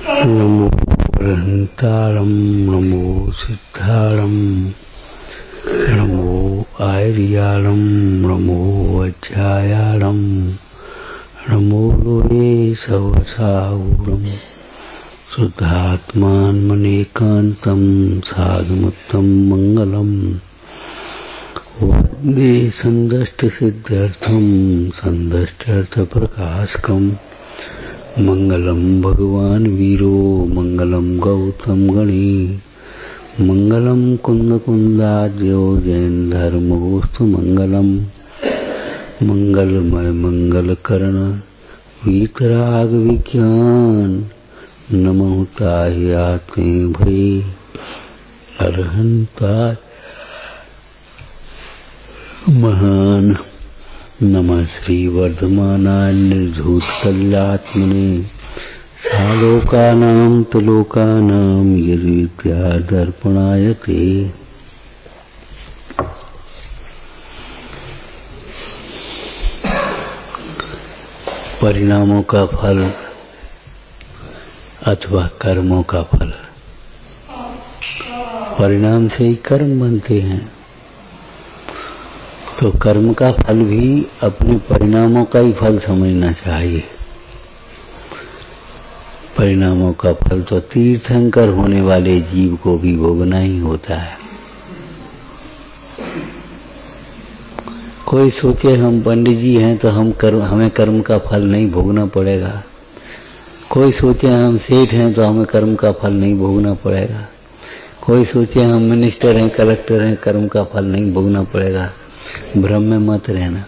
नमो बृहंतारं नमो सिद्धारं नमो आयर्यालं नमो वज्रायालं नमो लोये सवसावूरं शुद्धात्मान्मनेकान्तं साधुमुत्तं मंगलम् वन्दे सन्दष्टसिद्ध्यर्थं सन्दष्टार्थप्रकाशकम् मंगलम भगवान वीरो मंगलम गौतम गणी मंगलम कुंद कुंदाद्यो जैन धर्मगोस्तु मंगलम मंगलमय मंगल करण वीतराग विज्ञान नमः ताह्याते भय अरहंता महान नमः श्री वर्धमानाय निर्धूत कल्यात्मने सालोकानां तुलोकानां यद्विद्या दर्पणायते। परिणामों का फल अथवा कर्मों का फल। परिणाम से ही कर्म बनते हैं, तो कर्म का फल भी अपने परिणामों का ही फल समझना चाहिए। परिणामों का फल तो तीर्थंकर होने वाले जीव को भी भोगना ही होता है। कोई सोचे हम पंडित जी हैं तो हमें कर्म का फल नहीं भोगना पड़ेगा। कोई सोचे हम सेठ हैं तो हमें कर्म का फल नहीं भोगना पड़ेगा। कोई सोचे हम मिनिस्टर हैं, कलेक्टर हैं, कर्म का फल नहीं भोगना पड़ेगा। भ्रम में मत रहना।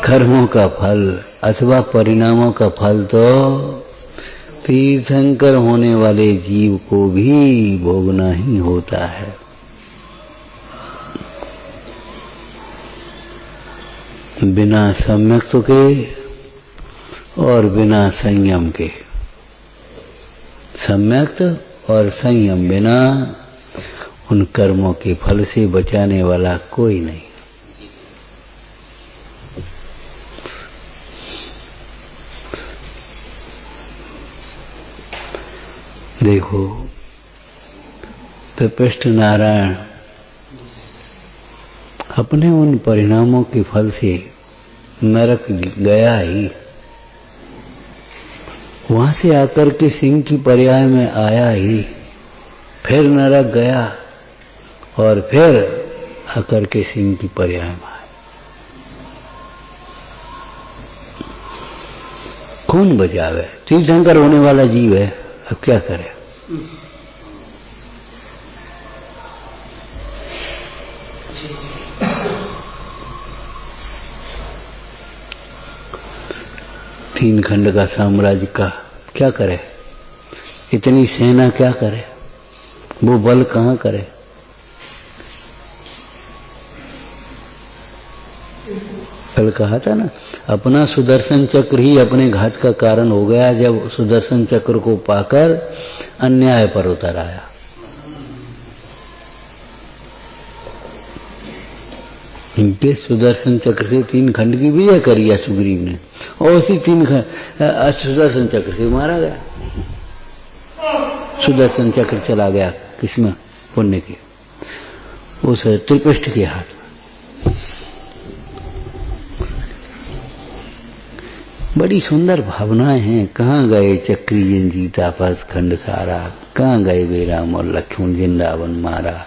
कर्मों का फल अथवा परिणामों का फल तो तीर्थंकर होने वाले जीव को भी भोगना ही होता है। बिना सम्यक्त के और बिना संयम के। सम्यक्त और संयम बिना उन कर्मों के फल से बचाने वाला कोई नहीं। देखो, तपस्वी नारायण अपने उन परिणामों के फल से नरक गया ही, वहां से आकर के सिंह की पर्याय में आया ही, फिर नरक गया और फिर आकर के सिंह की पर्याय में आया। कौन बचावे? तीर्थंकर होने वाला जीव है, अब क्या करे? तीन खंड का साम्राज्य का क्या करे? इतनी सेना क्या करे? वो बल कहां करे? कल कहा था ना, अपना सुदर्शन चक्र ही अपने घात का कारण हो गया जब सुदर्शन चक्र को पाकर अन्याय पर उतर आया। इनके सुदर्शन चक्र से तीन खंड की विजय करी है सुग्रीव ने, और उसी तीन सुदर्शन चक्र से मारा गया। सुदर्शन चक्र चला गया किसमें? पुण्य के, उस त्रिपृष्ठ के हाथ में। बड़ी सुंदर भावनाएं हैं। कहाँ गए चक्री जिन जीता फर्स्ट खंड सारा, कहाँ गए वे राम और लक्ष्मण जिन रावण मारा।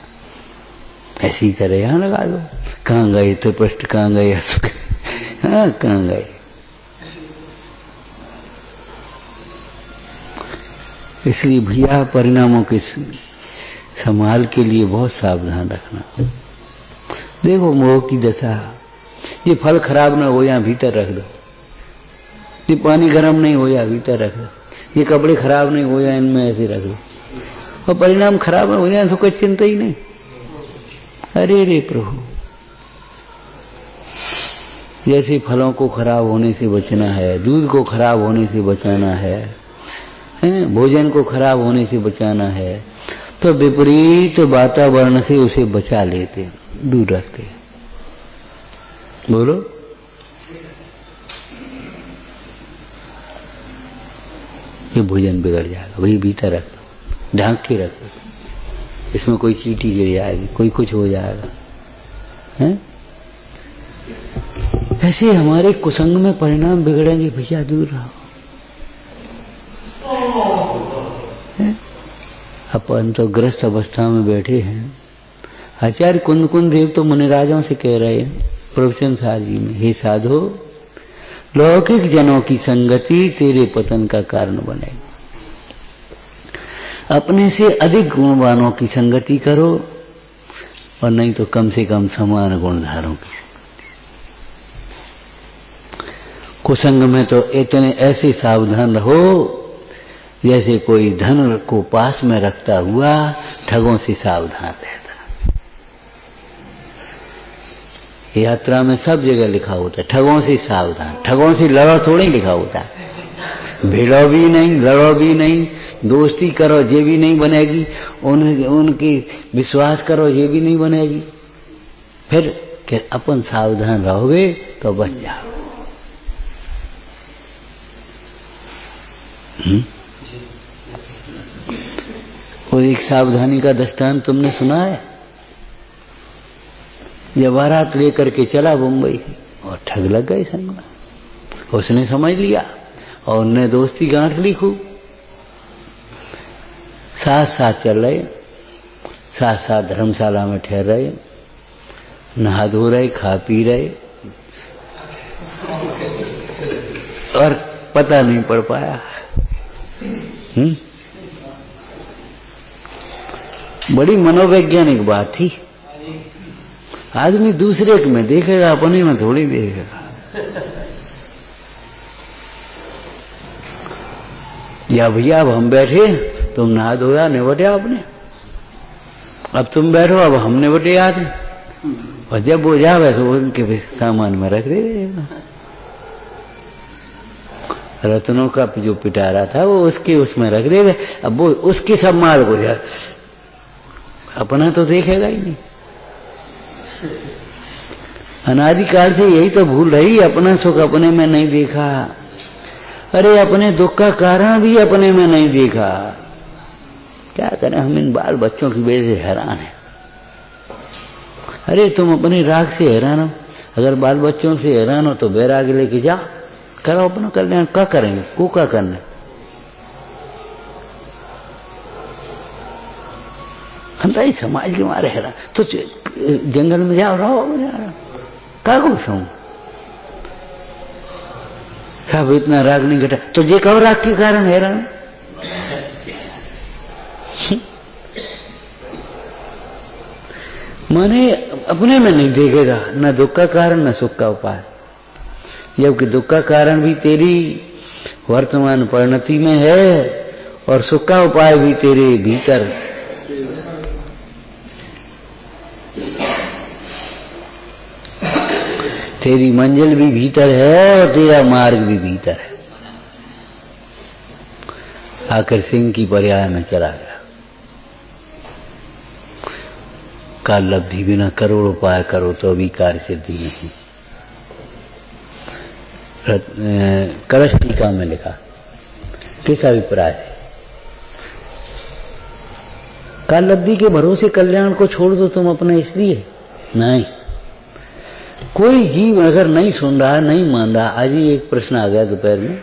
ऐसी तरह यहाँ लगा दो, कहाँ गए त्रिपृष्ठ, कहाँ गए हाँ, कहाँ गए? इसलिए भैया परिणामों के संभाल के लिए बहुत सावधान रखना। देखो मोह की दशा, ये फल खराब ना हो या भीतर रख दो, ये पानी गर्म नहीं हो या भीतर रख दो, ये कपड़े खराब नहीं हो या इनमें ऐसे रख दो, और परिणाम खराब हो जाए तो कोई चिंता ही नहीं। अरे रे प्रभु, जैसे फलों को खराब होने से बचना है, दूध को खराब होने से बचाना है, भोजन को खराब होने से बचाना है, तो विपरीत वातावरण से उसे बचा लेते, दूर रखते। बोलो। ये भोजन बिगड़ जाएगा, वही भीतर रख दो, ढांक के रख दो, इसमें कोई चींटी गिर जाएगी, कोई कुछ हो जाएगा, हैं? ऐसे हमारे कुसंग में परिणाम बिगड़ेंगे, भैया दूर रहो। अपन तो ग्रस्त अवस्था में बैठे हैं। आचार्य कुंद कुंद देव तो मुनिराजों से कह रहे हैं प्रवचन सार जी में, हे साधो, लौकिक जनों की संगति तेरे पतन का कारण बनेगी। अपने से अधिक गुणवानों की संगति करो, और नहीं तो कम से कम समान गुणधारों की। कुसंग में तो इतने ऐसे सावधान रहो जैसे कोई धन को पास में रखता हुआ ठगों से सावधान रहता। यात्रा में सब जगह लिखा होता है ठगों से सावधान, ठगों से लड़ो थोड़ी लिखा होता है। भिड़ो भी नहीं, लड़ो भी नहीं, दोस्ती करो ये भी नहीं बनेगी, उनकी विश्वास करो ये भी नहीं बनेगी। फिर कि अपन सावधान रहोगे तो बच जाओ। और एक सावधानी का दृष्टांत तुमने सुना है? जब बारात लेकर के चला मुंबई और ठग लग गए संग में, उसने समझ लिया और उनने दोस्ती गांठ ली खूब। साथ साथ चल रहे, साथ साथ धर्मशाला में ठहर रहे, नहा धो रहे, खा पी रहे, और पता नहीं पड़ पाया। बड़ी मनोवैज्ञानिक बात थी। आदमी दूसरे में देखेगा, अपने में थोड़ी देखेगा। या भैया अब हम बैठे, तुम नहा धोया निबटे आपने, अब तुम बैठो, अब हम निबटे आते, और जब वो जावे तो उनके सामान में रख दे। रत्नों का जो पिटारा था वो उसके उसमें रख दे, अब वो उसके सब माल को जा, अपना तो देखेगा ही नहीं। अनादिकाल से यही तो भूल रही, अपना सुख अपने में नहीं देखा। अरे अपने दुख का कारण भी अपने में नहीं देखा। क्या करें, हम इन बाल बच्चों की वजह से हैरान हैं। अरे तुम अपने राग से हैरान हो, अगर बाल बच्चों से हैरान हो तो बैराग लेके जा, करो अपना कल्याण। क्या करेंगे, को क्या करना? हम तो समाज के मारे हैरान, तो जंगल में जाओ, रहो क्या कुछ हूं, सब इतना राग नहीं घटा, तो ये कब राग के कारण हैरान? माने अपने में नहीं देखेगा, न दुख का कारण न सुख का उपाय, जबकि दुख का कारण भी तेरी वर्तमान परिणति में है और सुख का उपाय भी तेरे भीतर। तेरी मंजिल भी भीतर है और तेरा मार्ग भी भीतर है। आकर सिंह की पर्याय में चला गया। काल लब्धि बिना करोड़ उपाय करो तो भी कार्य सिद्धि नहीं। कलश टीका में लिखा, किस अभिप्राय से? काल लब्धि के भरोसे कल्याण को छोड़ दो तुम अपने, इसलिए नहीं। कोई जीव अगर नहीं सुन रहा, नहीं मान रहा। आज ही एक प्रश्न आ गया दोपहर में,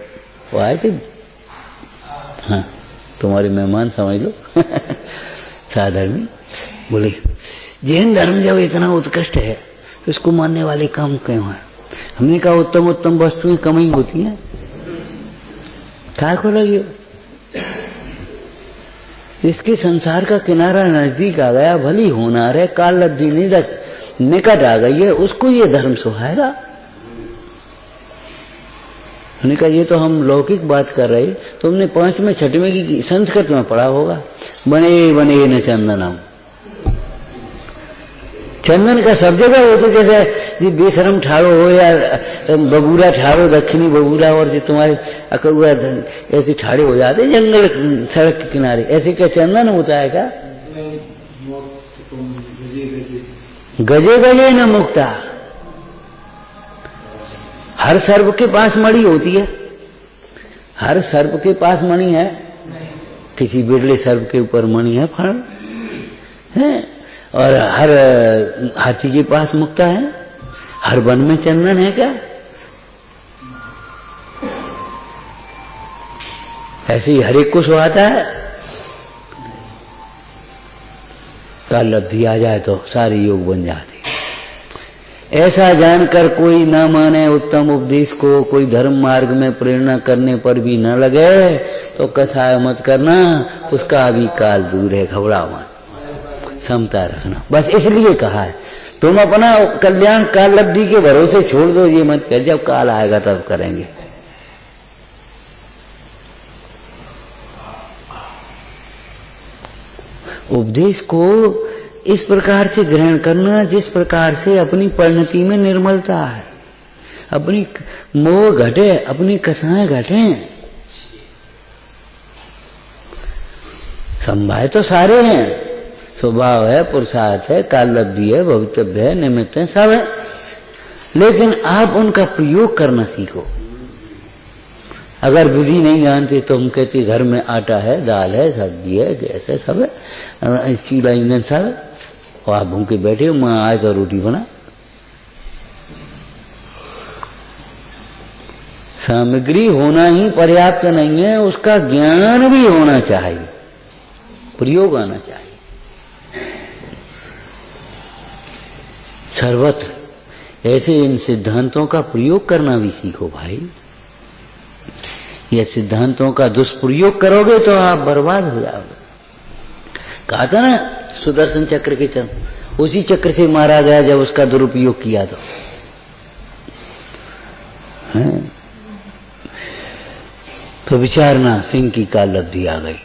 वो आए थे, हाँ तुम्हारे मेहमान समझ लो साधर्मी, बोले जैन धर्म जब इतना उत्कृष्ट है तो इसको मानने वाले कम क्यों हैं? हमने कहा उत्तम उत्तम वस्तुएं कम ही होती हैं, क्या को लगे? इसके संसार का किनारा नजदीक आ गया, भली होनार है, काल लब्धि निकट आ गई है, उसको ये धर्म सुहाएगा। हमने कहा ये तो हम लौकिक बात कर रहे, तुमने 5वें 6वें की संस्कृत में पढ़ा होगा, बने बने न चंदनम। चंदन का सब जगह हो, तो जैसे ये बेशरम ठाड़ो हो या बबूरा ठाड़ो, दक्षिणी बबूरा, और जो तुम्हारे अकौआ ऐसे ठाड़े हो जाते जंगल सड़क के किनारे, ऐसे क्या चंदन होता है क्या? गजे गजे न मुक्ता। हर सर्व के पास मणि होती है, हर सर्प के पास मणि है? किसी बिरले सर्प के ऊपर मणि है, फण है? और हर हाथी के पास मुक्ता है? हर वन में चंदन है क्या? ऐसे ही हर एक को सुहाता है। काल लब्धि आ जाए तो सारे योग बन जाते। ऐसा जानकर कोई न माने उत्तम उपदेश को, कोई धर्म मार्ग में प्रेरणा करने पर भी न लगे तो कथा मत करना, उसका अभी काल दूर है, घबराओ मत, समता रखना। बस इसलिए कहा है तुम अपना कल्याण काल लब्धि के भरोसे छोड़ दो, ये मत कर जब काल आएगा तब करेंगे। उपदेश को इस प्रकार से ग्रहण करना जिस प्रकार से अपनी परिणति में निर्मलता है, अपनी मोह घटे, अपनी कथाएं घटे। संभाय तो सारे हैं, स्वभाव है, पुरुषार्थ है, काल लब्धि है, भवितव्य है, निमित्त है, सब है, लेकिन आप उनका प्रयोग करना सीखो। अगर विधि नहीं जानते तो हम कहते घर में आटा है, दाल है, सब्जी है, गैस है, सब है, चूल्हा ईंधन सब है, और आप भूखे बैठे हो, माँ आए तो रोटी बना। सामग्री होना ही पर्याप्त नहीं है, उसका ज्ञान भी होना चाहिए, प्रयोग आना चाहिए सर्वत्र। ऐसे इन सिद्धांतों का प्रयोग करना भी सीखो भाई। ये सिद्धांतों का दुष्प्रयोग करोगे तो आप बर्बाद हो जाओगे। कहा था ना सुदर्शन चक्र के चंद उसी चक्र से मारा गया जब उसका दुरुपयोग किया तो विचारना सिंह की काल लब्धि आ गई।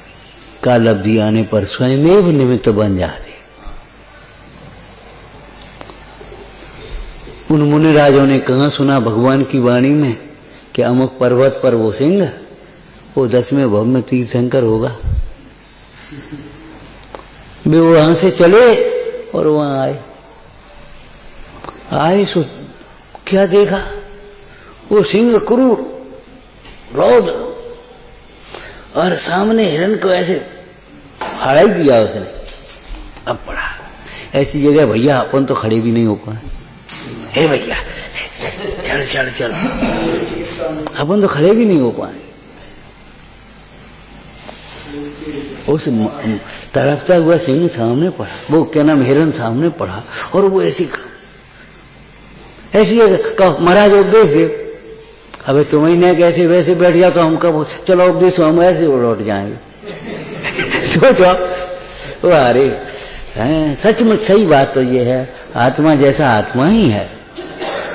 काल लब्धि आने पर स्वयमेव निमित्त बन जाते। उन मुनिराजों ने कहा सुना भगवान की वाणी में कि अमुक पर्वत पर वो सिंह, वो 10वें भव में तीर्थंकर होगा। वे वहां से चले और वहां आए सो क्या देखा, वो सिंह क्रूर रौद्र, और सामने हिरण को ऐसे फाड़ा ही दिया उसने। अब पड़ा ऐसी जगह भैया अपन तो खड़े भी नहीं हो पाए। हे भैया चल चल चल, अपन तो खड़े भी नहीं हो पाए। उस तरफता हुआ सिंह सामने पड़ा, वो क्या नाम हिरण सामने पड़ा, और वो ऐसी महाराज उपदेश दे। अबे तुम्हें न कैसे वैसे बैठ गया तो हम कब चलो उपदेश हम ऐसे लौट जाएंगे। सोचो वो अरे सचमुच सही बात तो ये है, आत्मा जैसा आत्मा ही है,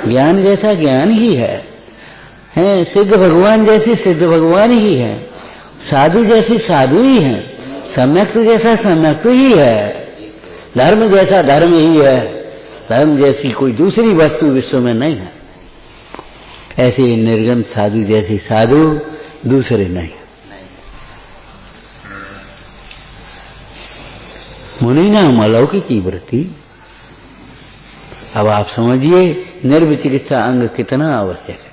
ज्ञान जैसा ज्ञान ही है, सिद्ध भगवान जैसे सिद्ध भगवान ही है, साधु जैसे साधु ही है, सम्यक्त जैसा सम्यक्त ही है, धर्म जैसा धर्म ही है, धर्म जैसी कोई दूसरी वस्तु विश्व में नहीं है। ऐसे निर्गम साधु जैसे साधु दूसरे नहीं। मुनि नाम अलौकिकी वृत्ति। अब आप समझिए निर्विचिकित्सा अंग कितना आवश्यक है।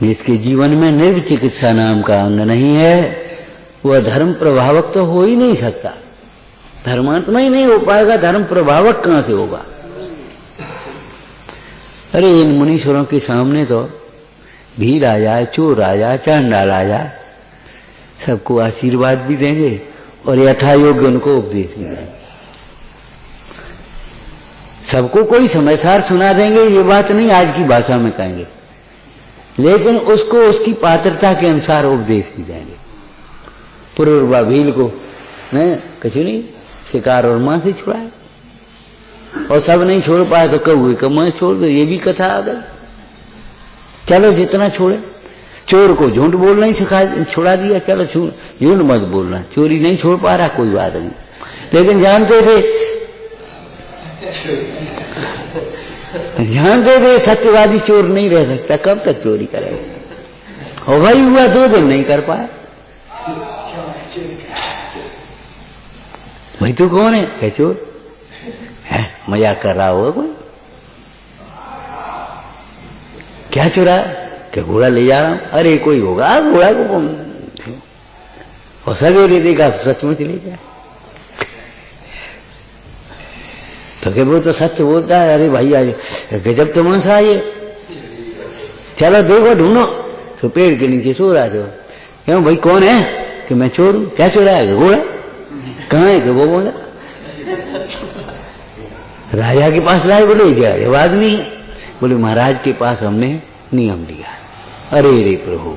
जिसके जीवन में निर्विचिकित्सा नाम का अंग नहीं है वह धर्म प्रभावक तो हो ही नहीं सकता, धर्मात्मा ही नहीं हो पाएगा, धर्म प्रभावक कहां से होगा। अरे इन मुनीश्वरों के सामने तो भीड़ आ जाए, चोर आ जाए, चांडाल आ जाए, सबको आशीर्वाद भी देंगे और यथा योग्य उनको उपदेश भी देंगे। सबको कोई समाचार सुना देंगे ये बात नहीं, आज की भाषा में कहेंगे, लेकिन उसको उसकी पात्रता के अनुसार उपदेश भी देंगे। पूर्वा भील को कुछ नहीं, शिकार और मां से छुड़ाए, और सब नहीं छोड़ पाए तो कौए का मां छोड़ दो, ये भी कथा आ गई। चलो जितना छोड़े, चोर को झूठ बोलना ही छुड़ा दिया, चलो झूठ मत बोलना, चोरी नहीं छोड़ पा रहा कोई बात नहीं, लेकिन जानते थे सत्यवादी चोर नहीं रह सकता, कब तक चोरी करेगा। और वही हुआ 2 दिन नहीं कर पाया। भाई तू कौन है? क्या चोर है? मजाक कर रहा होगा कोई। क्या चुरा? कि घोड़ा ले जा रहा हूं, अरे कोई होगा घोड़ा को और सवेरे देखा सचमुच ले जाए तो क्या वो तो सत्य बोलता है। अरे भाई आज गजब तमाशा है, चलो देखो ढूंढो, तो पेड़ के नीचे सो रहा जो। क्यों भाई कौन है? कि मैं चोर हूं। क्या चोरा है? घोड़ा। कहाँ है? कि वो बोला राजा के पास लाए। बोले क्या रिवाज नहीं है? बोले महाराज के पास हमने नियम लिया। अरे रे प्रभु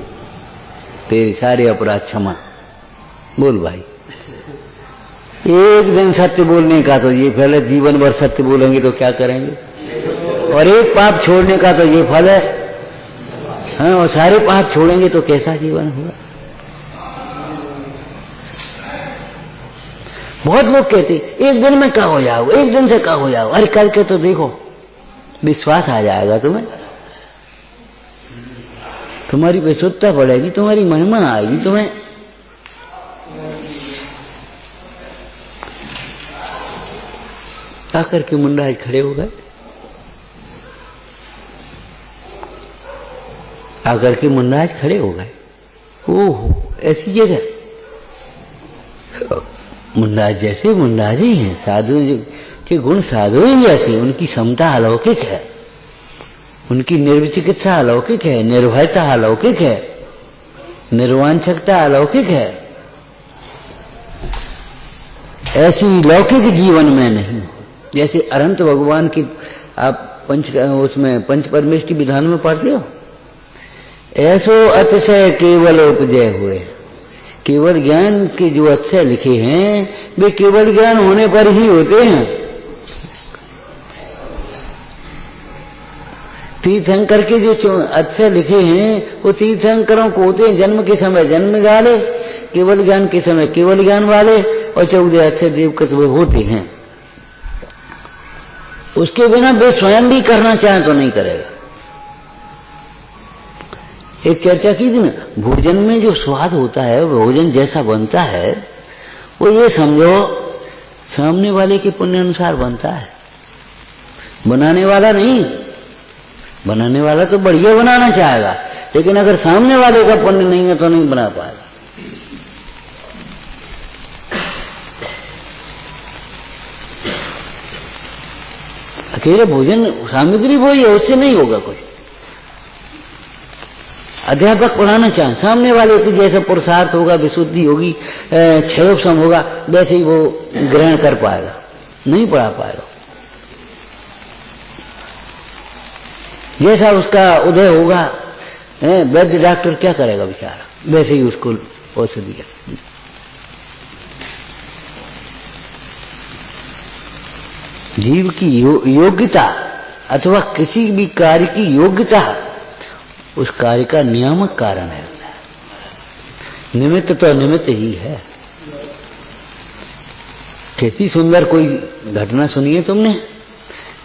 तेरे सारे अपराध क्षमा। बोल भाई, एक दिन सत्य बोलने का तो ये फल है, जीवन भर सत्य बोलेंगे तो क्या करेंगे, और एक पाप छोड़ने का तो ये फल है। हाँ, और सारे पाप छोड़ेंगे तो कैसा जीवन होगा। बहुत लोग कहते एक दिन में क्या हो जाओ, एक दिन से क्या हो जाओ। अरे करके तो देखो, विश्वास आ जाएगा तुम्हें, तुम्हारी विशुद्धता बढ़ेगी, तुम्हारी महिमा आएगी तुम्हें। आकर के मुंडा खड़े हो गए, आकर के मुंडा खड़े हो गए। ओहो ऐसी जगह मुंडाज जैसे मुंडाज ही हैं, साधु के गुण साधु ही जैसे, उनकी क्षमता अलौकिक है, उनकी निर्विचिकित्सा अलौकिक है, निर्भयता अलौकिक है, निर्वांछकता अलौकिक है। ऐसी लौकिक जीवन में नहीं। जैसे अनंत भगवान की आप उसमें पंच परमेश की विधान में पढ़ते हो, ऐसो अतिशय केवल उपजय हुए। केवल ज्ञान के जो अक्षय लिखे हैं वे केवल ज्ञान होने पर ही होते हैं। तीर्थंकर के जो अक्षय लिखे हैं वो तीर्थंकरों को होते हैं जन्म के समय जन्म वाले, केवल ज्ञान के समय केवल ज्ञान वाले, और 14 अक्षय देवकत वे होते हैं। उसके बिना वे स्वयं भी करना चाहें तो नहीं करेगा। एक चर्चा की थी ना, भोजन में जो स्वाद होता है, भोजन जैसा बनता है, वो ये समझो सामने वाले के पुण्य अनुसार बनता है, बनाने वाला नहीं। बनाने वाला तो बढ़िया बनाना चाहेगा, लेकिन अगर सामने वाले का पुण्य नहीं है तो नहीं बना पाएगा। अकेले भोजन सामग्री वही है, उससे नहीं होगा कुछ। अध्यापक पढ़ाना चाहे, सामने वाले के जैसा पुरुषार्थ होगा, विशुद्धि होगी, क्षयोपशम होगा, वैसे ही वो ग्रहण कर पाएगा, नहीं पढ़ा पाएगा। जैसा उसका उदय होगा, वैद्य डॉक्टर क्या करेगा बेचारा, वैसे ही उसको औषधि दिया। जीव की योग्यता अथवा किसी भी कार्य की योग्यता उस कार्य का नियामक कारण है। निमित्त तो निमित्त ही है। कैसी सुंदर कोई घटना सुनी है तुमने,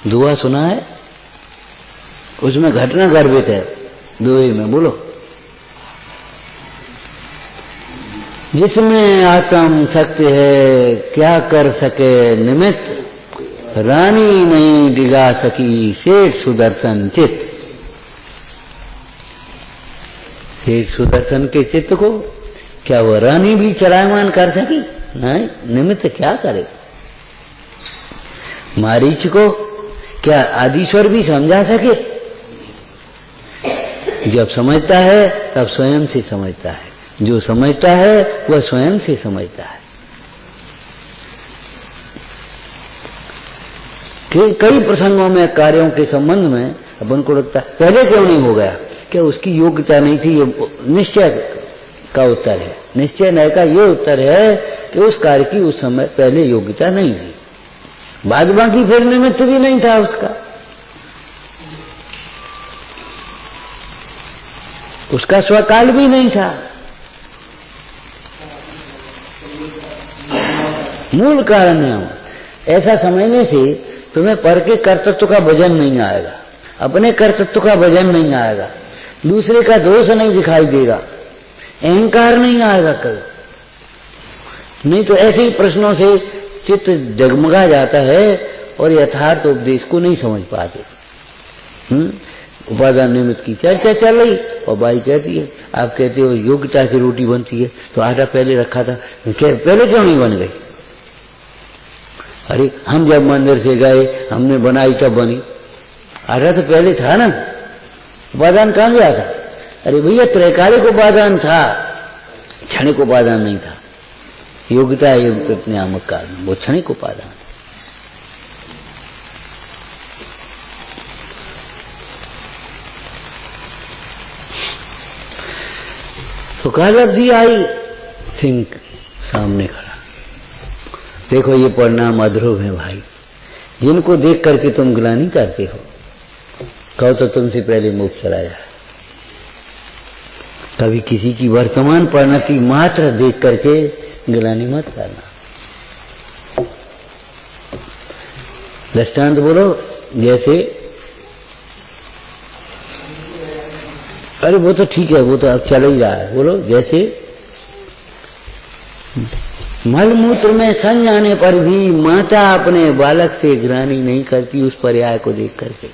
दुआ सुना है, उसमें घटना गर्भित है दुए में, बोलो। जिसमें आत्म शक्ति है क्या कर सके निमित्त, रानी नहीं डिगा सकी सेठ सुदर्शन चित्त। सेठ सुदर्शन के चित्त को क्या वह रानी भी चलायमान कर सकी? नहीं, निमित्त क्या करे। मारीच को क्या आदिश्वर भी समझा सके? जब समझता है तब स्वयं से समझता है, जो समझता है वह स्वयं से समझता है। कि कई प्रसंगों में कार्यों के संबंध में अपन को लगता है पहले क्यों नहीं हो गया, क्या उसकी योग्यता नहीं थी। ये निश्चय का उत्तर है, निश्चय नय का ये उत्तर है कि उस कार्य की उस समय पहले योग्यता नहीं थी, बाद बाकी फिर निमित्त भी नहीं था उसका स्वकाल भी नहीं था। मूल कारण है ऐसा समझने से तुम्हें पर के कर्तृत्व का वजन नहीं आएगा, अपने कर्तृत्व का वजन नहीं आएगा, दूसरे का दोष नहीं दिखाई देगा, अहंकार नहीं आएगा कभी। नहीं तो ऐसे ही प्रश्नों से चित्त जगमगा जाता है और यथार्थ उपदेश को नहीं समझ पाते। उपादान निमित्त की चर्चा चल रही और बाई कहती है आप कहते हो योग्यता से रोटी बनती है तो आटा पहले रखा था, पहले क्यों नहीं बन गई? अरे हम जब मंदिर से गए हमने बनाई तब बनी, आटा तो पहले था ना, उपादान कहां गया था? अरे भैया त्रैकालिक उपादान था, क्षणिक उपादान नहीं था। योग्यता एवं प्रतिनियामक कारण, वो क्षणिक उपादान। तो कालब्धि आई, सिंह सामने खड़ा, देखो ये परिणाम अध्रुव है भाई, जिनको देख करके तुम ग्लानि करते हो, कहो तो तुमसे पहले मुख चला जाए। कभी किसी की वर्तमान परिणति मात्र देख करके ग्लानि मत करना। दृष्टांत बोलो, जैसे अरे वो तो ठीक है, वो तो अब चल ही रहा है, बोलो जैसे मलमूत्र में सन जाने पर भी माता अपने बालक से ग्लानि नहीं करती उस पर्याय को देख करके।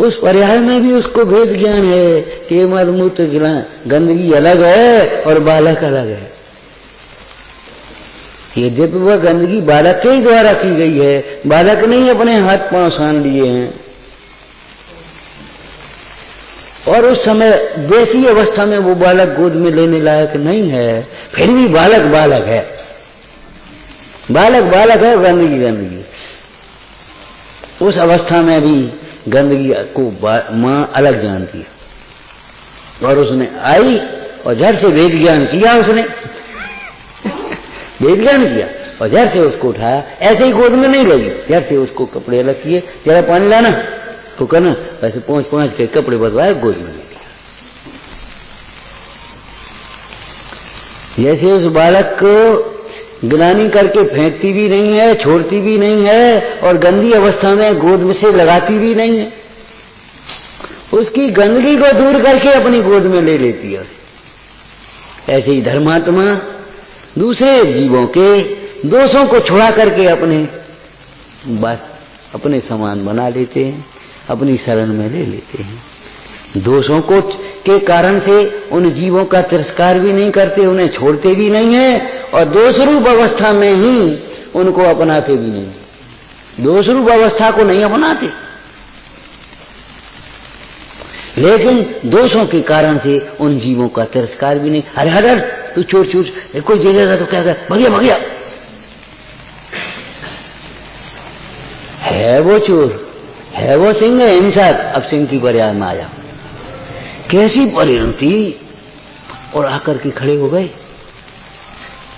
उस पर्याय में भी उसको भेद ज्ञान है कि मलमूत्र गंदगी अलग है और बालक अलग है। ये जब वह गंदगी बालक के ही द्वारा की गई है, बालक ने ही अपने हाथ पांव सान लिए हैं, और उस समय वैसी अवस्था में वो बालक गोद में लेने लायक नहीं है, फिर भी बालक बालक है, बालक बालक है, गंदगी गंदगी। उस अवस्था में भी गंदगी को मां अलग जानती है, और उसने आई और झट से वेद ज्ञान किया, उसने वेद ज्ञान किया और झट से उसको उठाया, ऐसे ही गोद में नहीं लगी, झट से उसको कपड़े अलग किए, जरा पानी लाना तो करना, ऐसे पहुंच के कपड़े बदलवाए, गोद में ले लिया। जैसे उस बालक को ग्लानि करके फेंकती भी नहीं है, छोड़ती भी नहीं है, और गंदी अवस्था में गोद में से लगाती भी नहीं है, उसकी गंदगी को दूर करके अपनी गोद में ले लेती है। ऐसे ही धर्मात्मा दूसरे जीवों के दोषों को छुड़ा करके अपने समान बना लेते हैं, अपनी शरण में ले लेते हैं। दोषों को के कारण से उन जीवों का तिरस्कार भी नहीं करते, उन्हें छोड़ते भी नहीं है, और दोष रूप अवस्था में ही उनको अपनाते भी नहीं। दोष रूप अवस्था को नहीं अपनाते, लेकिन दोषों के कारण से उन जीवों का तिरस्कार भी नहीं। अरे हर तू चोर चोर, कोई देखेगा तो क्या कर, भगिया भगिया, है वो चोर, है वो सिंह, है हिंसक। अब सिंह की पर्याय में आया, कैसी परिणति, और आकर के खड़े हो गए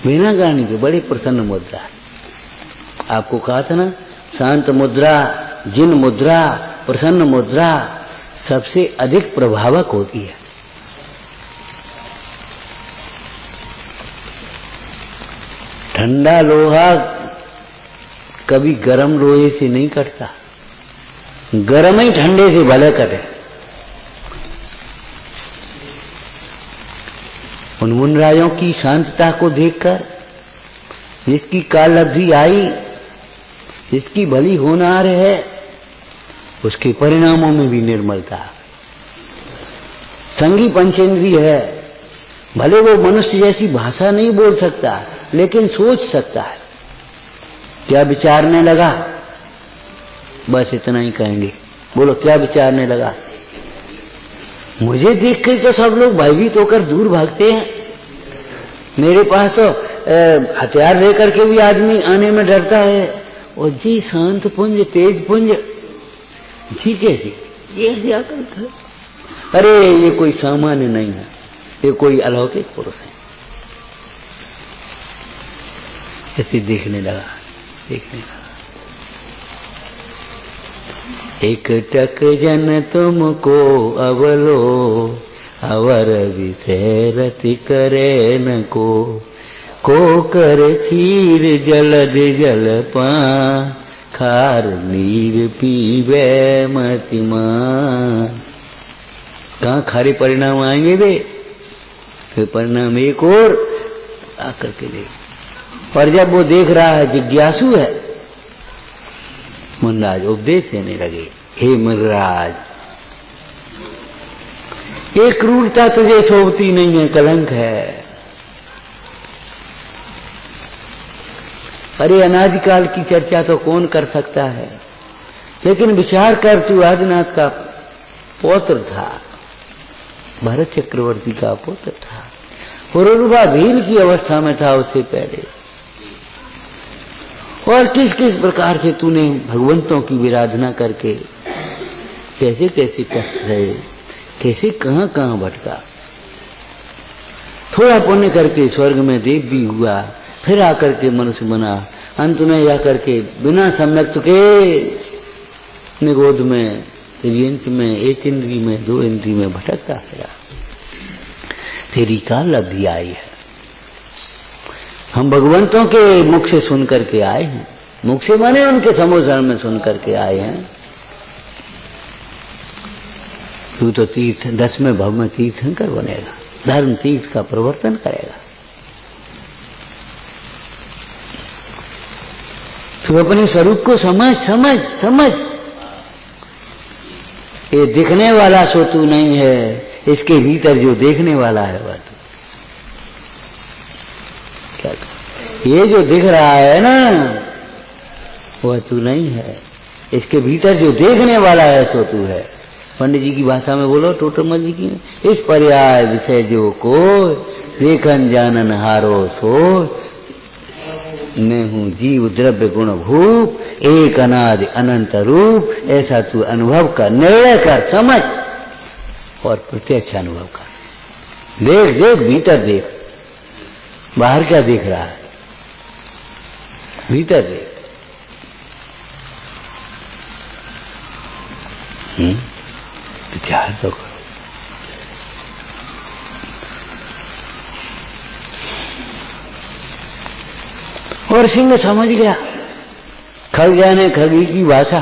बिना गाने के, बड़े प्रसन्न मुद्रा। आपको कहा था ना, शांत मुद्रा, जिन मुद्रा, प्रसन्न मुद्रा सबसे अधिक प्रभावक होती है। ठंडा लोहा कभी गर्म लोहे से नहीं कटता, गर्म ही ठंडे से भले कटे। उन मुनरायों की शांतता को देखकर, जिसकी कालब्धि आई, जिसकी भली होनार है, उसके परिणामों में भी निर्मलता। संगी पंचेंद्रिय है, भले वो मनुष्य जैसी भाषा नहीं बोल सकता, लेकिन सोच सकता है। क्या विचारने लगा, बस इतना ही कहेंगे। बोलो क्या विचारने लगा? मुझे देख कर तो सब लोग भयभीत होकर दूर भागते हैं। मेरे पास तो हथियार लेकर के भी आदमी आने में डरता है। और जी शांत पुंज, तेज पुंज, ठीक है जी, ये दिया करता। अरे ये कोई सामान्य नहीं है, ये कोई अलौकिक पुरुष है। ऐसे देखने लगा। एक टक जन तुमको अवलो, अवर विषय करे न को कर खीर जलद जल पा, खार नीर पीवे मतिमान। कहाँ खारे परिणाम आएंगे बे? फिर परिणाम एक और आकर के देख। पर जब वो देख रहा है, जिज्ञासु है, मुनराज उपदेश देने लगे, हे मुनराज, ये क्रूरता तुझे शोभती नहीं है, कलंक है। अरे अनादिकाल की चर्चा तो कौन कर सकता है, लेकिन विचार कर, तू आदिनाथ का पौत्र था, भरत चक्रवर्ती का पुत्र था, पुरुर्वा भील की अवस्था में था उससे पहले, और किस किस प्रकार से तूने भगवंतों की विराधना करके कैसे कैसे कष्ट रहे, कैसे कहां कहां भटका। थोड़ा पुण्य करके स्वर्ग में देव भी हुआ, फिर आकर के मनुष्य बना, अंत में जाकर के बिना सम्यक्त के निगोद में, त्रियंत में, एक इंद्री में, दो इंद्री में भटकता फिरा। तेरी का लब्धि आई है। हम भगवंतों के मुख से सुन करके आए हैं, मुख से माने उनके समोधन में सुन करके आए हैं। तू तो तीर्थ 10वें भव में तीर्थंकर बनेगा, धर्म तीर्थ का प्रवर्तन करेगा। तू अपने स्वरूप को समझ समझ समझ। ये दिखने वाला सो तू नहीं है, इसके भीतर जो देखने वाला है वह तू। क्या ये जो दिख रहा है ना वह तू नहीं है, इसके भीतर जो देखने वाला है सो तू है। पंडित जी की भाषा में बोलो, टोटमल जी की, इस पर्याय विषय जो को देखन जानन हारो सो, मैं हूं जीव द्रव्य गुण भूप, एक अनादि अनंत रूप। ऐसा तू अनुभव कर, निर्णय कर, समझ और प्रत्यक्ष अनुभव कर। देख देख, भीतर देख, बाहर क्या देख रहा है, भीतर देख। विचार तो करो। और सिंह समझ गया, खग जाने खगी की भाषा,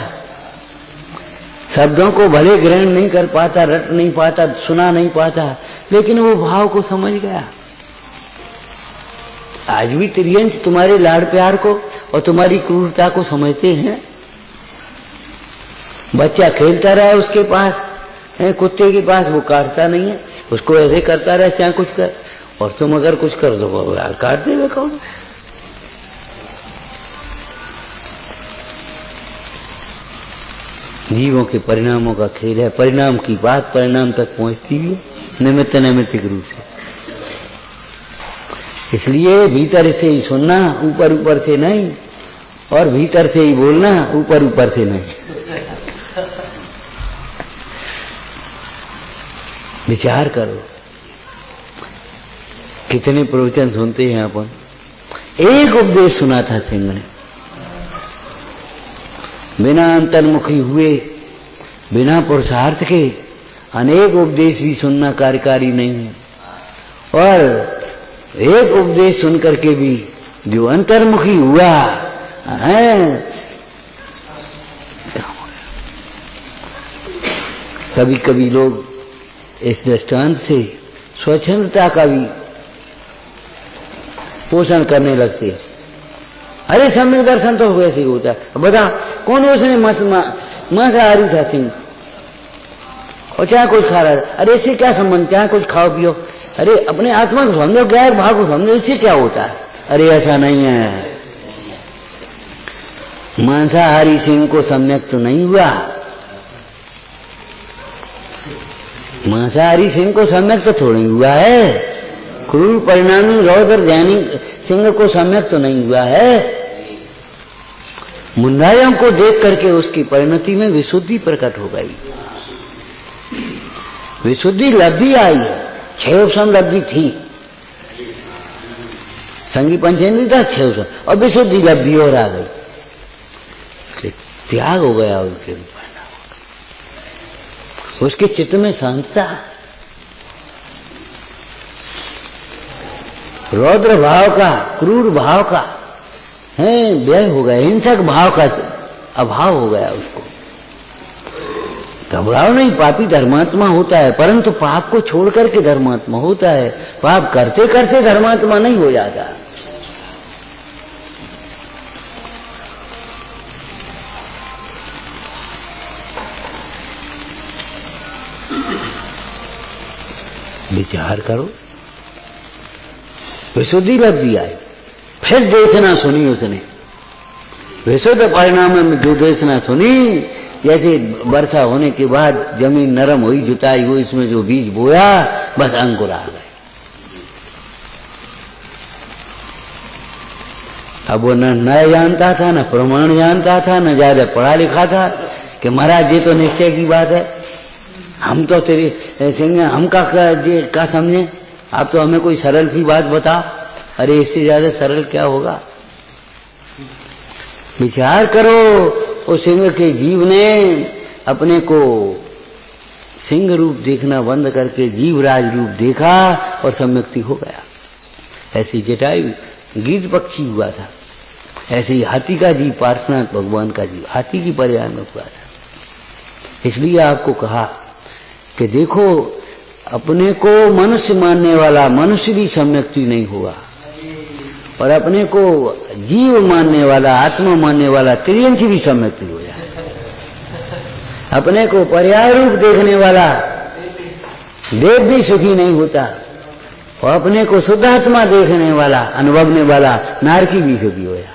शब्दों को भले ग्रहण नहीं कर पाता, रट नहीं पाता, सुना नहीं पाता, लेकिन वो भाव को समझ गया। आज भी त्रियंत तुम्हारे लाड़ प्यार को और तुम्हारी क्रूरता को समझते हैं। बच्चा खेलता रहा उसके पास, कुत्ते के पास, वो काटता नहीं है, उसको ऐसे करता रहे चाहे कुछ कर, और तुम अगर कुछ कर दो यार काट देवे कौन। जीवों के परिणामों का खेल है, परिणाम की बात परिणाम तक पहुंचती है निमित्त नैमित्तिक रूप से। इसलिए भीतर से ही सुनना, ऊपर ऊपर से नहीं, और भीतर से ही बोलना, ऊपर ऊपर से नहीं। विचार करो, कितने प्रवचन सुनते हैं अपन। एक उपदेश सुना था सिंह ने, बिना अंतर्मुखी हुए, बिना पुरुषार्थ के अनेक उपदेश भी सुनना कार्यकारी नहीं है, और एक उपदेश सुन करके भी जो अंतर्मुखी हुआ है। कभी कभी लोग इस दृष्टांत से स्वच्छंदता का भी पोषण करने लगते हैं। अरे सम्यक दर्शन तो वैसे ही होता है। बता कौन उसने मांसाहारी था सिंह, और चाहे कुछ खा रहा था, अरे इससे क्या संबंध, चाहे कुछ खाओ पियो, अरे अपने आत्मा को समझो, क्या भाव को समझो, इससे क्या होता है। अरे ऐसा नहीं है, मांसाहारी सिंह को सम्यक तो नहीं हुआ, मांसाहारी सिंह को सम्यक तो थोड़ी हुआ है, क्रूर परिणामी रौद्र ज्ञानी सिंह को सम्यक तो नहीं हुआ है। मुंडायों को देख करके उसकी परिणति में विशुद्धि प्रकट हो गई, विशुद्धि लब्धि आई, 6 उपशम लब्धि थी, संगी पंचेंद्रिय था 6 उपशम, और विशुद्धि लब्धि और आ गई, त्याग हो गया उसके ऊपर, उसके चित्त में शांतता, रौद्र भाव का, क्रूर भाव का है व्यय हो गया, हिंसक भाव का अभाव हो गया उसको। घबराओ नहीं, पापी धर्मात्मा होता है, परंतु पाप को छोड़ करके धर्मात्मा होता है, पाप करते करते धर्मात्मा नहीं हो जाता। विचार करो, विशुद्धि लग दिया है, फिर देखना सुनी उसने, विशुद्ध परिणाम में जो देखना सुनी, जैसे वर्षा होने के बाद जमीन नरम हुई, जुताई हुई, इसमें जो बीज बोया बस अंकुर आ गए। अब वो न जानता था, न प्रमाण जानता था, न ज्यादा पढ़ा लिखा था कि महाराज ये तो निश्चय की बात है, हम तो तेरे सिंह हम का समझे, आप तो हमें कोई सरल सी बात बताओ। अरे इससे ज्यादा सरल क्या होगा? विचार करो, उस सिंह के जीव ने अपने को सिंह रूप देखना बंद करके जीवराज रूप देखा और सम्यक्ति हो गया। ऐसी जटायु गिद्ध पक्षी हुआ था, ऐसे ही हाथी का जीव पार्श्वनाथ भगवान का जीव हाथी की पर्याय में हुआ था। इसलिए आपको कहा कि देखो, अपने को मनुष्य मानने वाला मनुष्य भी सम्यक्ति नहीं हुआ, और अपने को जीव मानने वाला आत्मा मानने वाला त्रियंश भी सम्यक्ति हो जाए। अपने को पर्याय रूप देखने वाला देव भी सुखी नहीं होता, और अपने को शुद्धात्मा देखने वाला अनुभवने वाला नारकी भी सुखी हो जाता।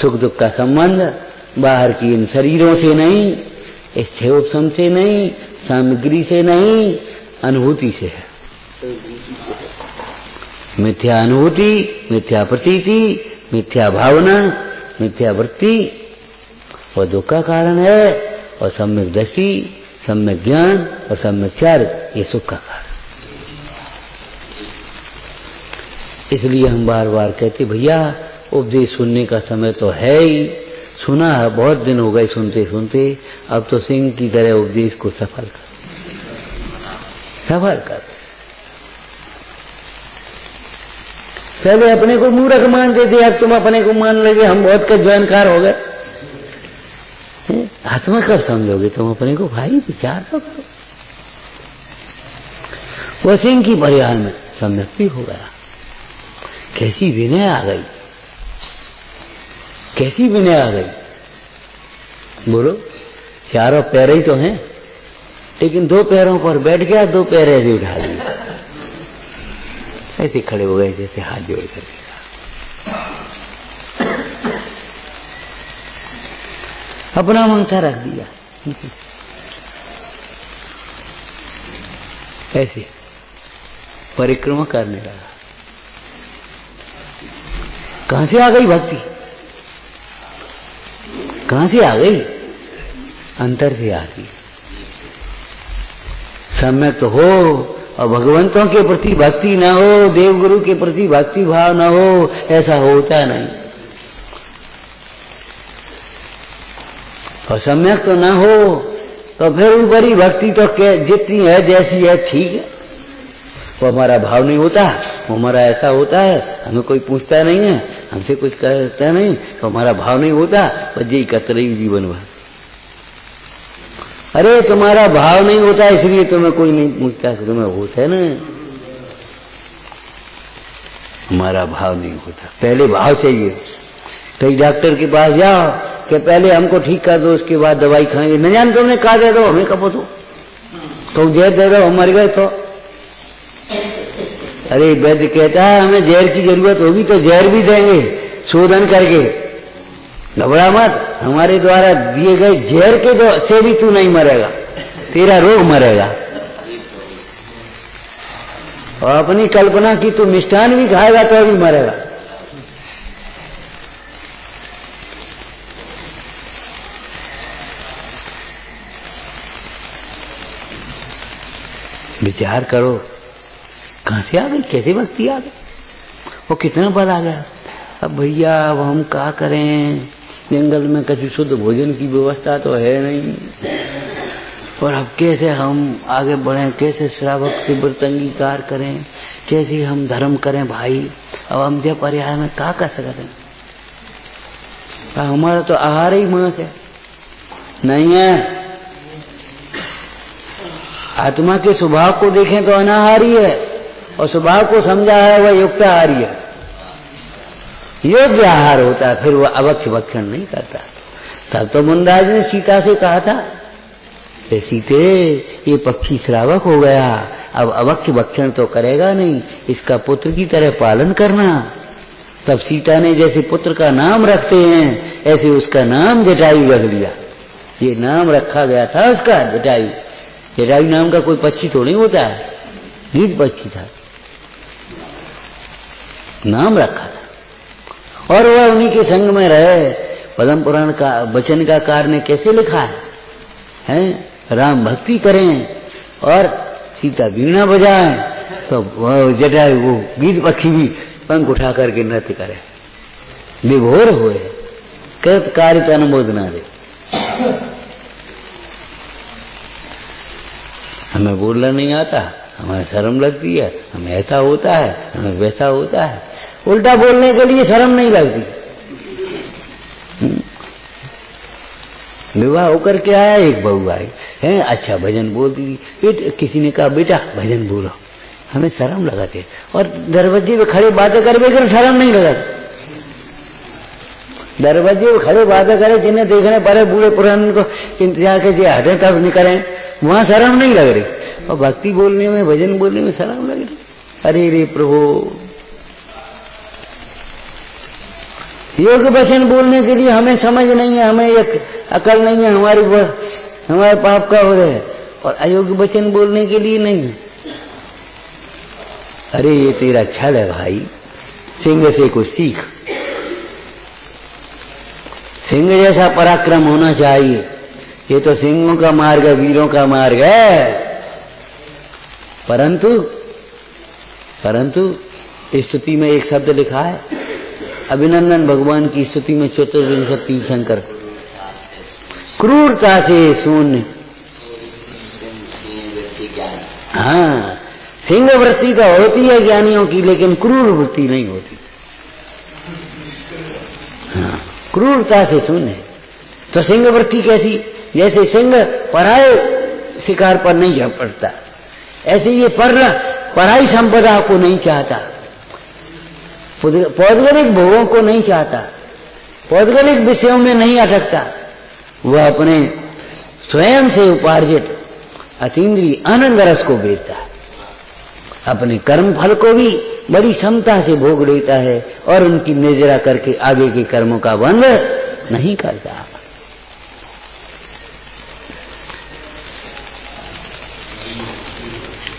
सुख दुख का संबंध बाहर की इन शरीरों से नहीं, इस क्षेत्रों से नहीं, सामग्री से नहीं, अनुभूति से है। मिथ्या अनुभूति, मिथ्या प्रतीति, मिथ्या भावना, मिथ्या वृत्ति और दुख का कारण है, और सम्यक दृष्टि, सम्यक ज्ञान और सम्यक चार ये सुख का कारण। इसलिए हम बार बार कहते भैया उपदेश सुनने का समय तो है ही, सुना है, बहुत दिन हो गए सुनते सुनते, अब तो सिंह की तरह उपदेश को सफल कर, सफल कर। पहले अपने को मूर्ख मानते थे, अब तुम अपने को मान लगे हम बहुत का जानकार हो गए। आत्मा कब समझोगे तुम अपने को? भाई विचार तो करो। वो सिंह की परिवार में सम्यक्ति हो गया। कैसी विनय आ गई, कैसी विनय आ गई। बोलो, चारों पैर ही तो हैं, लेकिन दो पैरों पर बैठ गया, दो पैर ऐसे उठा लिए, ऐसे खड़े हो गए जैसे हाथ जोड़ कर। अपना माथा रख दिया, ऐसे परिक्रमा करने लगा। कहां से आ गई भक्ति? कहां से आ गई? अंतर से आ गई। सम्यक तो हो, और भगवंतों के प्रति भक्ति न हो, देवगुरु के प्रति भक्ति भाव न हो, ऐसा होता नहीं। और सम्यक तो न हो तो फिर ऊपरी भक्ति तो जितनी है जैसी है ठीक है, वो हमारा भाव नहीं होता, वो हमारा ऐसा होता है, हमें कोई पूछता नहीं है, हमसे कुछ कहता नहीं, तो हमारा भाव नहीं होता, बस यही करते रही जीवन भर। अरे तुम्हारा भाव नहीं होता इसलिए तुम्हें कोई नहीं पूछता, तुम्हें होता है ना। हमारा भाव नहीं होता, पहले भाव चाहिए। कई डॉक्टर के पास जाओ कि पहले हमको ठीक कर दो, उसके बाद दवाई खाएंगे। न जान तुमने कहा दे दो, हमें कब दो, तो जहर दे दो, हम मर गए तो। अरे वैद्य कहता है हमें जहर की जरूरत होगी तो जहर भी देंगे शोधन करके, घबरा मत, हमारे द्वारा दिए गए जहर के से भी तू नहीं मरेगा, तेरा रोग मरेगा। और अपनी कल्पना की तू मिष्ठान भी खाएगा तो भी मरेगा। विचार करो, कहां से आ गई, कैसे भक्ति आ गई, वो कितना बल आ गया। अब भैया अब हम क्या करें, जंगल में किसी शुद्ध भोजन की व्यवस्था तो है नहीं, और अब कैसे हम आगे बढ़ें, कैसे श्रावक से व्रत अंगीकार करें, कैसे हम धर्म करें भाई। अब हम जब पर्याय में क्या कर सकते हैं, हमारा तो आहार ही मांस है, नहीं है। आत्मा के स्वभाव को देखें तो अनाहारी है, और स्वभाव को समझा है वह युक्ताहारी है। योग्य आहार होता है, फिर वह अवक्ष भक्षण नहीं करता। तब तो मुंडाज ने सीता से कहा था सीते ये पक्षी श्रावक हो गया, अब अवक्ष भक्षण तो करेगा नहीं, इसका पुत्र की तरह पालन करना। तब सीता ने जैसे पुत्र का नाम रखते हैं ऐसे उसका नाम जटायु रख लिया। ये नाम रखा गया था उसका जटायु। जटायु नाम का कोई पक्षी तो नहीं होता है, गिद्ध पक्षी था, नाम रखा था और वह उन्हीं के संग में रहे। पद्म पुराण का वचन का कार ने कैसे लिखा है? राम भक्ति करें और सीता वीणा बजाएं, तो वह जटायु वो गिद्ध पक्षी भी पंख उठा करके नृत्य करे, विभोर हुए, कृत कार्य अनुमोदना दे। हमें बोलना नहीं आता, हमें शर्म लगती है, हमें ऐसा होता है, हमें वैसा होता है। उल्टा बोलने के लिए शर्म नहीं लगती। विवाह होकर के आया, एक बहू आई है, अच्छा भजन बोलती थी। किसी ने कहा बेटा भजन बोलो, हमें शर्म लगाते और दरवाजे में खड़े बातें कर बेकर शर्म नहीं लगाते। दरवाजे में खड़े बातें करे, जिन्हें देखने पर बूढ़े पुराने को इंतजार करके हटे तब नहीं करें, वहां शर्म नहीं लग रही। और भक्ति बोलने में, भजन बोलने में शर्म लग रही। अरे रे प्रभु, योग वचन बोलने के लिए हमें समझ नहीं है, हमें एक अकल नहीं है, हमारे पाप का हो रहे, और अयोग्य वचन बोलने के लिए नहीं है। अरे ये तेरा छल है भाई, सिंह से कुछ सीख। सिंह जैसा पराक्रम होना चाहिए। ये तो सिंहों का मार्ग है, वीरों का मार्ग है। परंतु इस स्तुति में एक शब्द लिखा है, अभिनंदन भगवान की स्तुति में चतुर्विंशति तीर्थंकर, क्रूरता से शून्य। हाँ, सिंह वृत्ति तो होती है ज्ञानियों की, लेकिन क्रूर वृत्ति नहीं होती। हाँ, क्रूरता से शून्य। तो सिंह वृत्ति कैसी? जैसे सिंह पराये शिकार पर नहीं झपटता, ऐसे ये पराई संपदा को नहीं चाहता, पौद्गलिक भोगों को नहीं चाहता, पौद्गलिक विषयों में नहीं अटकता। वह अपने स्वयं से उपार्जित अतीन्द्रिय आनंद रस को बेचता है, अपने कर्म फल को भी बड़ी क्षमता से भोग लेता है और उनकी निर्जरा करके आगे के कर्मों का बंध नहीं करता।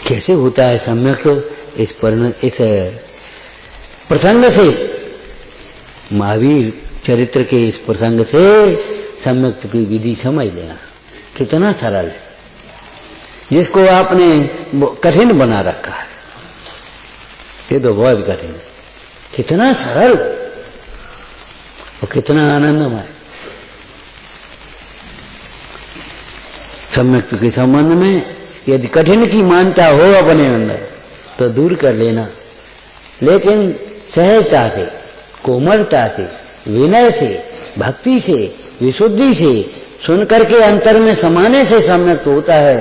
कैसे होता है सम्यक? इस प्रसंग से, महावीर चरित्र के इस प्रसंग से सम्यक की विधि समझ लेना। कितना सरल है, जिसको आपने कठिन बना रखा है, ये तो बहुत कठिन। कितना सरल और कितना आनंदमय। सम्यक के संबंध में यदि कठिन की मानता हो अपने अंदर तो दूर कर लेना, लेकिन सहजता से, कोमलता से, विनय से, भक्ति से, विशुद्धि से सुन करके अंतर में समाने से सम्यक होता है।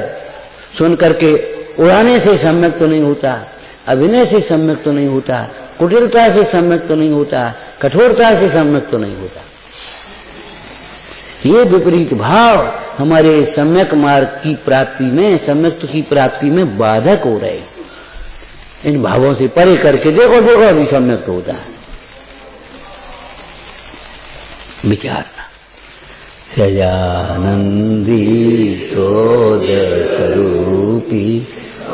सुन करके उड़ाने से सम्यक तो नहीं होता, अभिनय से सम्यक तो नहीं होता, कुटिलता से सम्यक तो नहीं होता, कठोरता से सम्यक तो नहीं होता। ये विपरीत भाव हमारे सम्यक मार्ग की प्राप्ति में, सम्यक की प्राप्ति में बाधक हो रहे। इन भावों से परे करके देखो अभी सम्यक होता है। विचारना। सजानंदी शोध स्वरूपी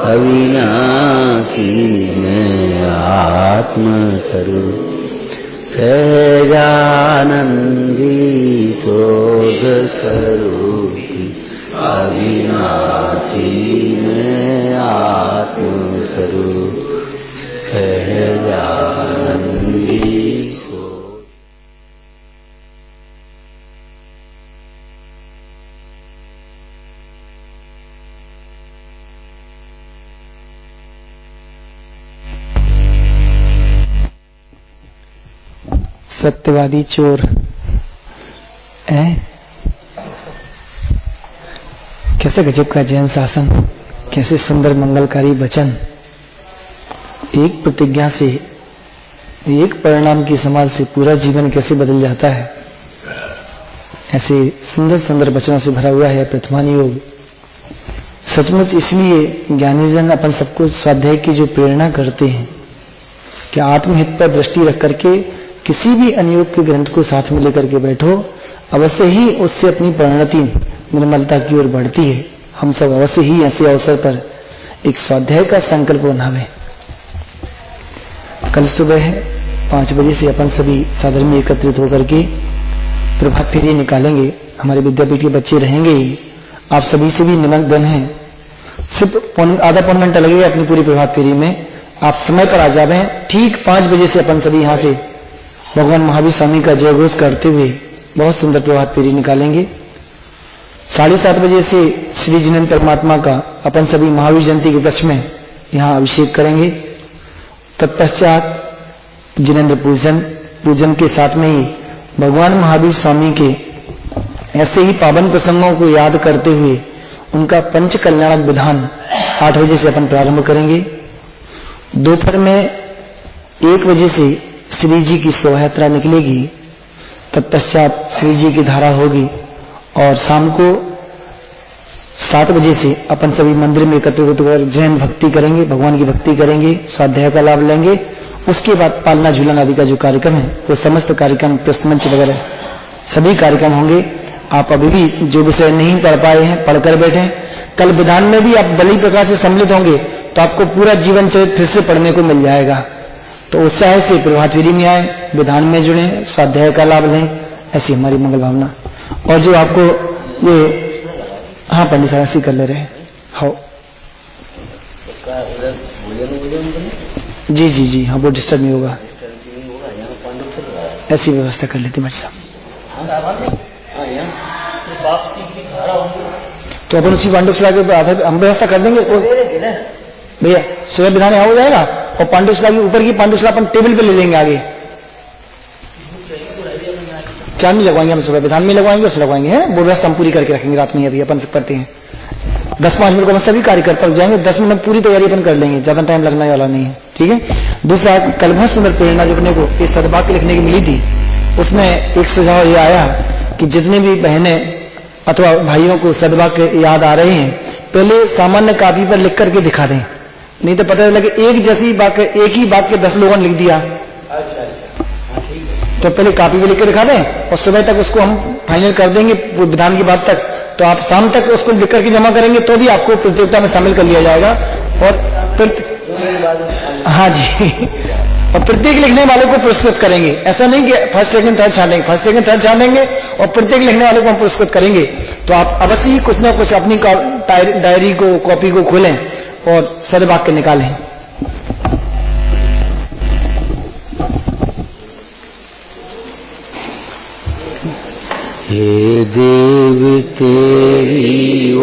अविनाशी में आत्मस्वरूप, सहजानंदी शोध स्वरूपी अविनाशी में आत्मस्वरूप, सहजानंदी। सत्यवादी चोर है। कैसे गजब का जैन शासन, कैसे सुंदर मंगलकारी वचन। एक प्रतिज्ञा से, एक परिणाम की समाज से पूरा जीवन कैसे बदल जाता है। ऐसे सुंदर सुंदर वचनों से भरा हुआ है प्रथमान योग सचमुच इसलिए ज्ञानीजन अपन सबको स्वाध्याय की जो प्रेरणा करते हैं कि आत्महित पर दृष्टि रख करके किसी भी अनियोग के ग्रंथ को साथ में लेकर के बैठो, अवश्य ही उससे अपनी परिणति निर्मलता की ओर बढ़ती है। हम सब अवश्य ही ऐसे अवसर पर एक स्वाध्याय का संकल्प बनावें। कल सुबह 5 बजे से अपन सभी सादर में एकत्रित होकर के प्रभात फेरी निकालेंगे। हमारे विद्यापीठ के बच्चे रहेंगे ही, आप सभी से भी निमंत्रण है। सिर्फ आधा पौन घंटा लगेगा अपनी पूरी प्रभात फेरी में। आप समय पर आ जावें। ठीक 5 बजे से अपन सभी यहाँ से भगवान महावीर स्वामी का जय घोष करते हुए बहुत सुंदर प्रभात फेरी निकालेंगे। 7:30 बजे से श्री जिनेन्द्र परमात्मा का अपन सभी महावीर जयंती के उपलक्ष्य में यहाँ अभिषेक करेंगे। तत्पश्चात जिनेन्द्र पूजन के साथ में ही भगवान महावीर स्वामी के ऐसे ही पावन प्रसंगों को याद करते हुए उनका पंच कल्याणक विधान 8 बजे से अपन प्रारंभ करेंगे। दोपहर में 1 बजे से श्री जी की शोभा यात्रा निकलेगी। तत्पश्चात श्री जी की धारा होगी और शाम को 7 बजे से अपन सभी मंदिर में एकत्रित होकर जैन भक्ति करेंगे, भगवान की भक्ति करेंगे, स्वाध्याय का लाभ लेंगे। उसके बाद पालना झूलन आदि का जो कार्यक्रम है वो समस्त कार्यक्रम प्रस्तमंच वगैरह सभी कार्यक्रम होंगे। आप अभी भी जो विषय नहीं पढ़ पाए हैं पढ़कर बैठे। कल विधान में भी आप बलि प्रकार से सम्मिलित होंगे तो आपको पूरा जीवन चरित्र फिर से पढ़ने को मिल जाएगा। तो उत्साह से प्रभात फेरी में आए, विधान में जुड़े, स्वाध्याय का लाभ लें, ऐसी हमारी मंगल भावना। और जो आपको ये हाँ पंडित साहब ऐसी कर ले रहे हैं। हाँ जी जी जी हाँ, वो डिस्टर्ब नहीं होगा, ऐसी व्यवस्था कर लेते मेरे साहब। तो अपन उसी पांडुशिला के आधार हम व्यवस्था कर देंगे भैया। सुबह विधान हो जाएगा और पांडुशिला के ऊपर की पांडुशिला अपन टेबल पे ले लेंगे आगे। चांदी लगवाएंगे हम, सुबह विधान में लगवाएंगे, उसे लगवाएंगे हैं। वो व्यवस्था हम पूरी करके रखेंगे रात में। अभी अपन से करते हैं 10-5 मिनट को सभी कार्यकर्ता जाएंगे। 10 मिनट पूरी तैयारी अपन कर लेंगे, ज्यादा टाइम लगने वाला नहीं है। ठीक है। दूसरा, कल बहुत सुंदर प्रेरणा जो अपने को इस सदवाक्य लिखने की मिली थी, उसमें एक सुझाव ये आया कि जितने भी बहनें अथवा भाइयों को सदवाक्य याद आ रहे हैं, पहले सामान्य कापी पर लिख करके दिखा दें। नहीं तो पता लगे एक जैसी वाक्य, एक ही वाक्य 10 लोगों ने लिख दिया। तो पहले कापी पे लिख के दिखा दें और सुबह तक उसको हम फाइनल कर देंगे विधान की बात तक। तो आप शाम तक उसको लिख करके जमा करेंगे तो भी आपको प्रतियोगिता में शामिल कर लिया जाएगा। और हाँ जी और प्रत्येक लिखने वाले को पुरस्कृत करेंगे। ऐसा नहीं कि फर्स्ट सेकंड थर्ड छानेंगे, फर्स्ट सेकंड थर्ड छानेंगे और प्रत्येक लिखने वाले को हम पुरस्कृत करेंगे। तो आप अवश्य ही कुछ ना कुछ अपनी डायरी को, कॉपी को खोलें और सदवाक्य निकालें। हे देव तेरी